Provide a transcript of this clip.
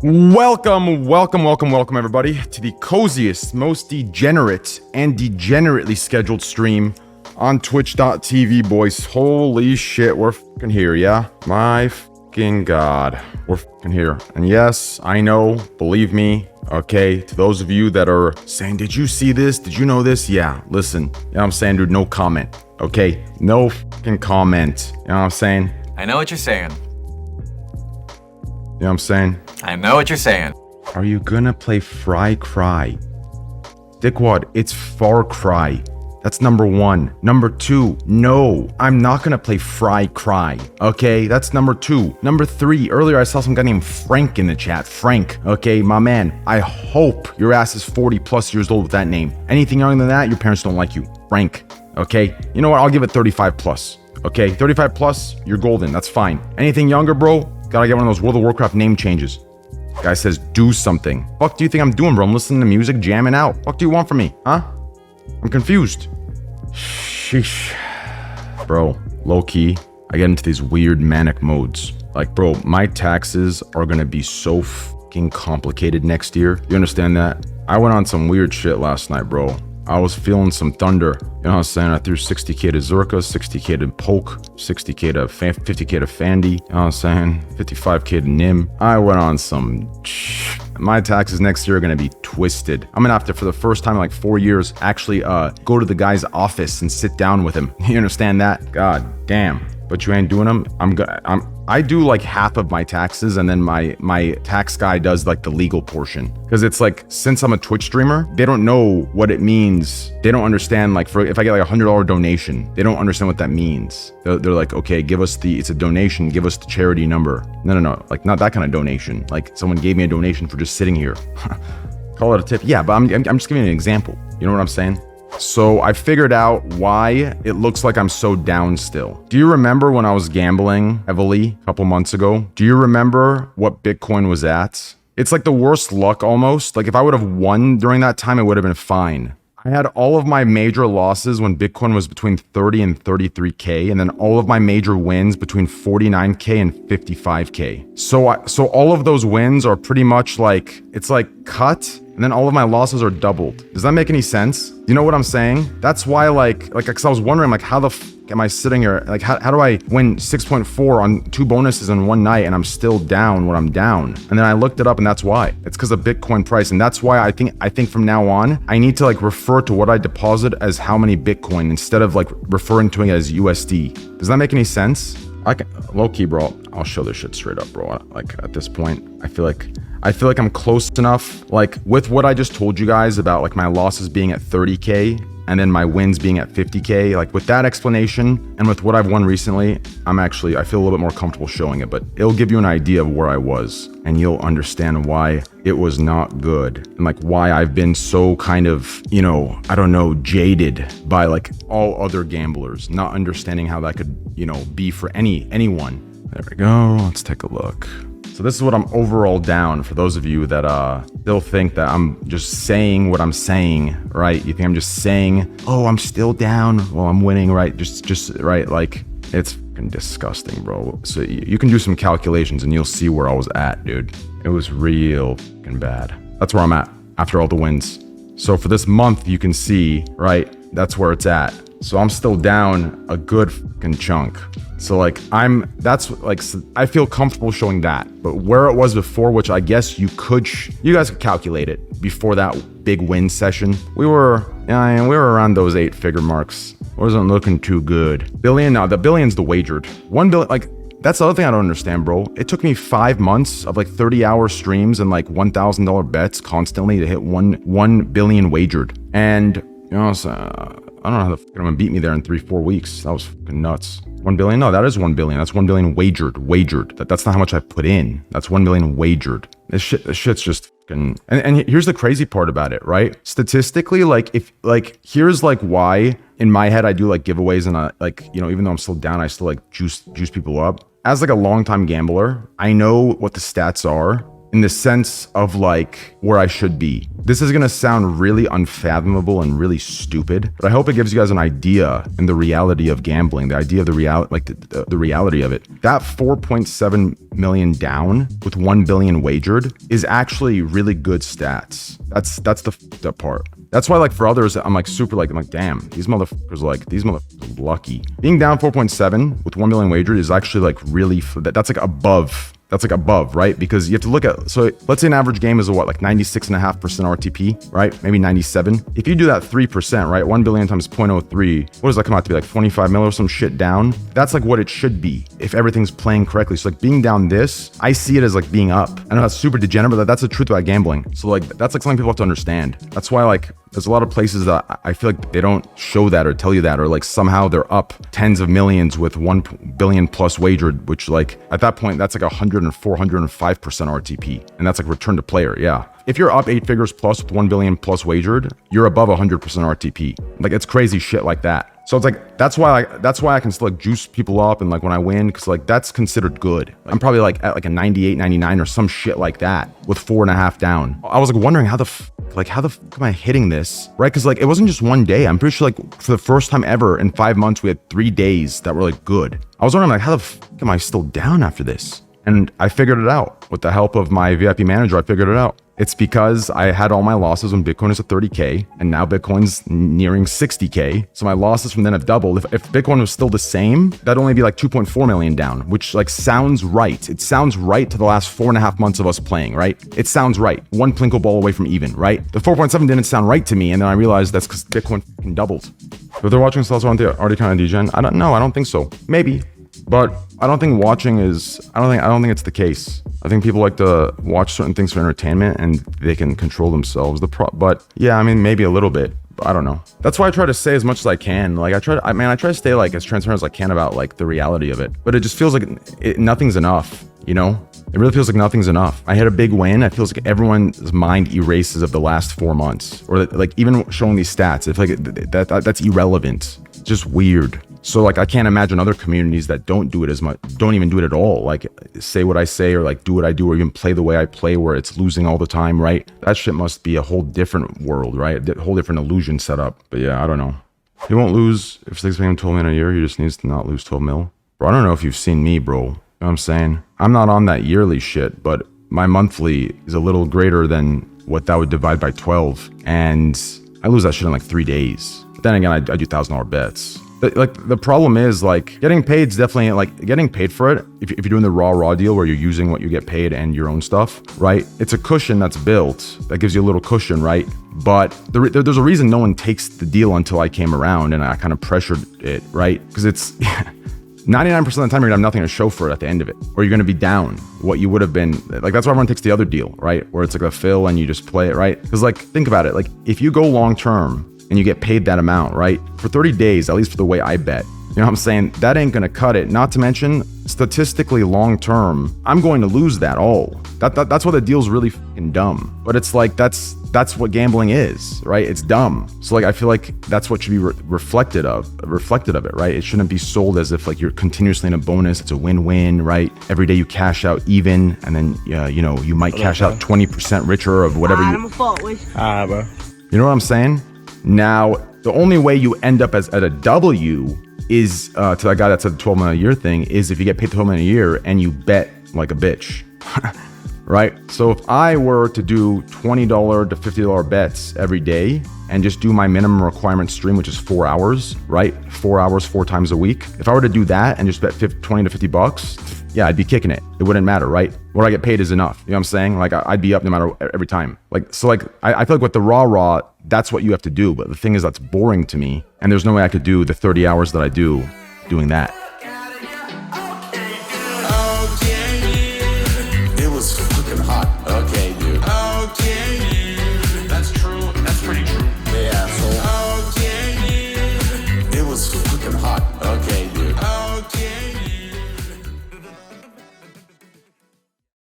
Welcome, everybody, to the coziest, most degenerate, and degenerately scheduled stream on Twitch.tv, boys. Holy shit, we're fucking here, yeah? My fucking god, we're fucking here. And yes, I know, believe me, okay, to those of you that are saying, did you see this? Did you know this? Yeah, listen, you know what I'm saying, dude? No comment, okay? No fucking comment, you know what I'm saying? I know what you're saying. You know what I'm saying? I know what you're saying. Are you gonna play Fry Cry? Dickwad, it's Far Cry. That's number one. Number two, no, I'm not gonna play Fry Cry. Okay, that's number two. Number three, earlier I saw some guy named Frank in the chat. Frank, okay, my man. I hope your ass is 40 plus years old with that name. Anything younger than that, your parents don't like you. Frank, okay? You know what? I'll give it 35 plus. Okay, 35 plus, you're golden. That's fine. Anything younger, bro, gotta get one of those World of Warcraft name changes. Guy says, do something. Fuck do you think I'm doing, bro? I'm listening to music, jamming out. Fuck do you want from me, huh? I'm confused. Sheesh. Bro, low-key, I get into these weird manic modes. Like, bro, my taxes are gonna be so fucking complicated next year. You understand that? I went on some weird shit last night, bro. I was feeling some thunder. You know what I'm saying? I threw 60k to Zerka, 60k to Poke, 60k to 50k to Fandy. You know what I'm saying? 55k to Nim. I went on some... My taxes next year are gonna be twisted. I'm gonna have to, for the first time in like 4 years, actually go to the guy's office and sit down with him. You understand that? God damn. But you ain't doing them? I do like half of my taxes, and then my tax guy does like the legal portion. Because it's like, since I'm a Twitch streamer, they don't know what it means. They don't understand, like, if I get like $100 donation, they don't understand what that means. They're like, okay, it's a donation, give us the charity number. No, like not that kind of donation. Like someone gave me a donation for just sitting here. Call it a tip. Yeah, but I'm just giving you an example. You know what I'm saying? So I figured out why it looks like I'm so down still. Do you remember when I was gambling heavily a couple months ago? Do you remember what Bitcoin was at? It's like the worst luck almost. Like if I would have won during that time, it would have been fine. I had all of my major losses when Bitcoin was between 30 and 33K, and then all of my major wins between 49K and 55K. So all of those wins are pretty much like, it's like cut, and then all of my losses are doubled. Does that make any sense? You know what I'm saying? That's why cause I was wondering like, how the am I sitting here? Like, how do I win 6.4 on 2 bonuses in one night and I'm still down when I'm down? And then I looked it up, and that's why. It's because of Bitcoin price. And that's why I think from now on, I need to like refer to what I deposit as how many Bitcoin instead of like referring to it as USD. Does that make any sense? I can, low key, bro, I'll show this shit straight up, bro. Like at this point, I feel like I'm close enough, like with what I just told you guys about like my losses being at 30K and then my wins being at 50K, like with that explanation and with what I've won recently, I feel a little bit more comfortable showing it, but it'll give you an idea of where I was, and you'll understand why it was not good, and like why I've been so kind of, you know, I don't know, jaded by like all other gamblers, not understanding how that could, you know, be for anyone. There we go, let's take a look. So this is what I'm overall down, for those of you that still think that I'm just saying what I'm saying, right? You think I'm just saying, oh, I'm still down while I'm winning, right? Just right, like, it's fucking disgusting, bro. So you can do some calculations and you'll see where I was at, dude. It was real fucking bad. That's where I'm at after all the wins. So for this month, you can see, right, that's where it's at. So I'm still down a good fucking chunk. So like I feel comfortable showing that, but where it was before, which I guess you guys could calculate it before that big win session, we were around those 8-figure marks. Wasn't looking too good. The billion's the wagered. 1 billion, like that's the other thing I don't understand, bro. It took me 5 months of like 30-hour streams and like $1,000 bets constantly to hit 1 billion wagered. And you know, I don't know how the fuck I'm gonna beat me there in 3-4 weeks. That was fucking nuts. 1 billion? No, that is 1 billion. That's 1 billion wagered. That's not how much I put in. That's 1 billion wagered. This shit's just fucking... And here's the crazy part about it, right? Statistically, here's like why in my head I do like giveaways, and I like, you know, even though I'm still down, I still like juice people up. As like a longtime gambler, I know what the stats are. in the sense of like where I should be. This is gonna sound really unfathomable and really stupid, but I hope it gives you guys an idea in the reality of gambling, the idea of the reality, like the reality of it. That 4.7 million down with 1 billion wagered is actually really good stats. That's the part. That's why, like, for others, I'm like damn, these motherfuckers lucky. Being down 4.7 with 1 million wagered is actually like really, that's like above. That's like above, right? Because you have to look at, so let's say an average game is a what, like 96.5% RTP, right? Maybe 97. If you do that 3%, right? 1 billion times 0.03, what does that come out to be, like 25 mil or some shit down? That's like what it should be if everything's playing correctly. So like being down this, I see it as like being up. I know that's super degenerate, but that's the truth about gambling. So like, that's like something people have to understand. That's why like, there's a lot of places that I feel like they don't show that or tell you that, or like somehow they're up tens of millions with 1 billion plus wagered, which like at that point, that's like 104, 105% RTP. And that's like return to player. Yeah. If you're up 8 figures plus with 1 billion plus wagered, you're above 100% RTP. Like it's crazy shit like that. So it's like, that's why I can still like juice people up and like when I win, cause like that's considered good. I'm probably like at like a 98, 99 or some shit like that with 4.5 down. I was like wondering how the fuck am I hitting this? Right? Cause like it wasn't just one day. I'm pretty sure like for the first time ever in 5 months, we had 3 days that were like good. I was wondering like, how the fuck am I still down after this? And I figured it out with the help of my VIP manager. I figured it out. It's because I had all my losses when Bitcoin is at 30K and now Bitcoin's nearing 60K. So my losses from then have doubled. If Bitcoin was still the same, that'd only be like 2.4 million down, which like sounds right. It sounds right to the last 4.5 months of us playing, right? It sounds right. One Plinko ball away from even, right? The 4.7 didn't sound right to me. And then I realized that's because Bitcoin fucking doubled. If they're watching Celso, aren't they already kind of degen? I don't know. I don't think so. Maybe. But I don't think watching is, I don't think it's the case. I think people like to watch certain things for entertainment and they can control themselves. But yeah, I mean, maybe a little bit. I don't know. That's why I try to say as much as I can. Like I try to stay like as transparent as I can about like the reality of it. But it just feels like nothing's enough, you know? It really feels like nothing's enough. I had a big win. It feels like everyone's mind erases of the last 4 months, or like even showing these stats. It's like that's irrelevant. It's just weird. So like I can't imagine other communities that don't do it as much, don't even do it at all. Like say what I say or like do what I do or even play the way I play where it's losing all the time, right? That shit must be a whole different world, right? A whole different illusion set up. But yeah, I don't know. He won't lose if 6 million 12 million a year. He just needs to not lose 12 mil. Bro, I don't know if you've seen me, bro. You know what I'm saying? I'm not on that yearly shit, but my monthly is a little greater than what that would divide by 12. And I lose that shit in like 3 days. But then again, I do $1,000 bets. Like the problem is like getting paid is definitely like getting paid for it. If you're doing the raw deal where you're using what you get paid and your own stuff, right? It's a cushion that's built that gives you a little cushion, right? But there's a reason no one takes the deal until I came around and I kind of pressured it, right? Because it's 99% of the time you're gonna have nothing to show for it at the end of it, or you're gonna be down what you would have been. Like that's why everyone takes the other deal, right? Where it's like a fill and you just play it, right? Because like think about it, like if you go long term and you get paid that amount, right? For 30 days, at least for the way I bet, you know what I'm saying? That ain't gonna cut it. Not to mention, statistically long term, I'm going to lose that all. That's why the deal's really fucking dumb. But it's like, that's what gambling is, right? It's dumb. So like, I feel like that's what should be reflected of it, right? It shouldn't be sold as if like you're continuously in a bonus. It's a win-win, right? Every day you cash out even, and then, you know, you might cash out 20% richer of whatever you... bro. You know what I'm saying? Now, the only way you end up at a W is, to that guy that said the 12 million a year thing, is if you get paid 12 million a year and you bet like a bitch, right? So if I were to do $20 to $50 bets every day and just do my minimum requirement stream, which is 4 hours, right? 4 hours, 4 times a week. If I were to do that and just bet 20 to $50, yeah, I'd be kicking it. It wouldn't matter, right? What I get paid is enough. You know what I'm saying? Like I'd be up no matter every time. Like, so like, I feel like with the raw, that's what you have to do. But the thing is that's boring to me. And there's no way I could do the 30 hours that I do doing that.